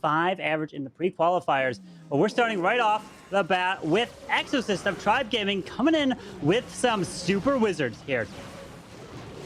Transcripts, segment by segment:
5 average in the pre-qualifiers. But we're starting right off the bat with Excosist of Tribe Gaming coming in with some super wizards here.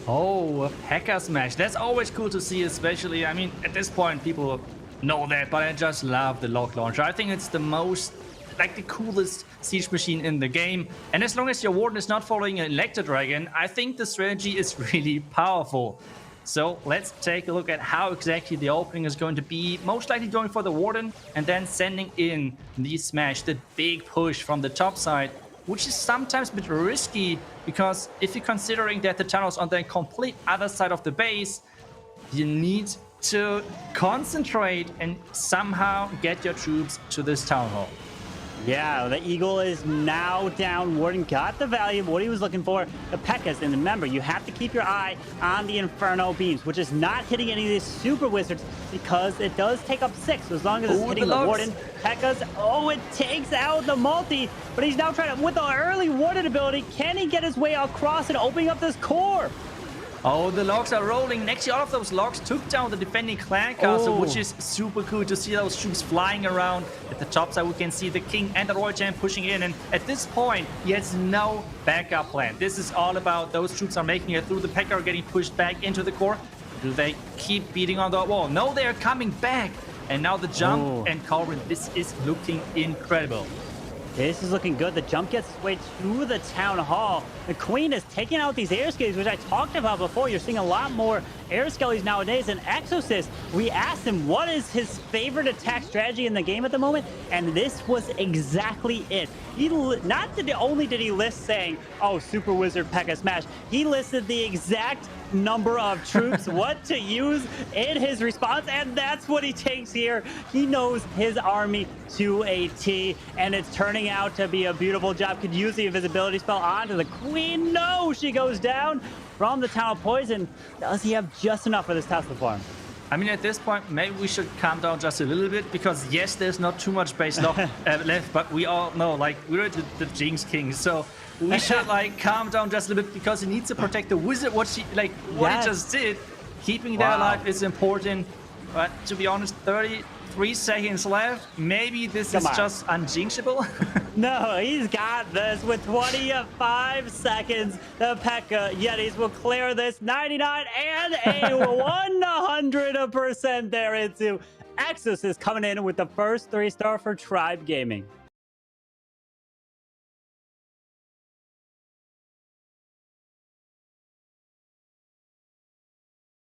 Oh, a P.E.K.K.A smash. That's always cool to see, especially, I mean, at this point, people know that, but I just love the log launcher. I think it's the most, like, the coolest siege machine in the game. And as long as your warden is not following an Electro Dragon, I think the strategy is really powerful. So let's take a look at how exactly the opening is going to be. Most likely going for the warden and then sending in the smash, the big push from the top side, which is sometimes a bit risky because if you're considering that the tunnel's on the complete other side of the base, you need to concentrate and somehow get your troops to this town hall. Yeah, the Eagle is now down. Warden got the value of what he was looking for, the P.E.K.K.As. And remember, you have to keep your eye on the Inferno beams, which is not hitting any of these super wizards because it does take up 6. So as long as it's hitting the Warden, P.E.K.K.As, oh, it takes out the multi. But he's now trying to, with the early Warden ability, can he get his way across and opening up this core? Oh, the logs are rolling. Actually, all of those logs took down the defending clan castle, which is super cool to see those troops flying around. At the top side, we can see the king and the royal champ pushing in. And at this point, he has no backup plan. This is all about those troops are making it through. The P.E.K.K.A are getting pushed back into the core. Do they keep beating on the wall? No, they are coming back. And now the jump and Corbin. This is looking incredible. This is looking good. The jump gets its way to the town hall. The queen is taking out these air skellies, which I talked about before. You're seeing a lot more air skellies nowadays. And Excosist, we asked him what is his favorite attack strategy in the game at the moment, and this was exactly it. He not only did he list saying, "Oh, Super Wizard P.E.K.K.A smash," he listed the exact number of troops, what to use in his response, and that's what he takes here. He knows his army to a T, and it's turning out to be a beautiful job. Could use the invisibility spell onto the queen. No, she goes down from the Town of Poison. Does he have just enough for this Tesla farm? I mean, at this point, maybe we should calm down just a little bit because, yes, there's not too much base left, but we all know, like, we're the Jinx Kings, so we should, like, calm down just a little bit because he needs to protect the wizard. What he just did, keeping that alive is important. But to be honest, 33 seconds left. Maybe this is just unjinxable. No, he's got this with 25 seconds. The P.E.K.K.A Yetis will clear this 99 and a 100% there into Excosist coming in with the first 3-star for Tribe Gaming.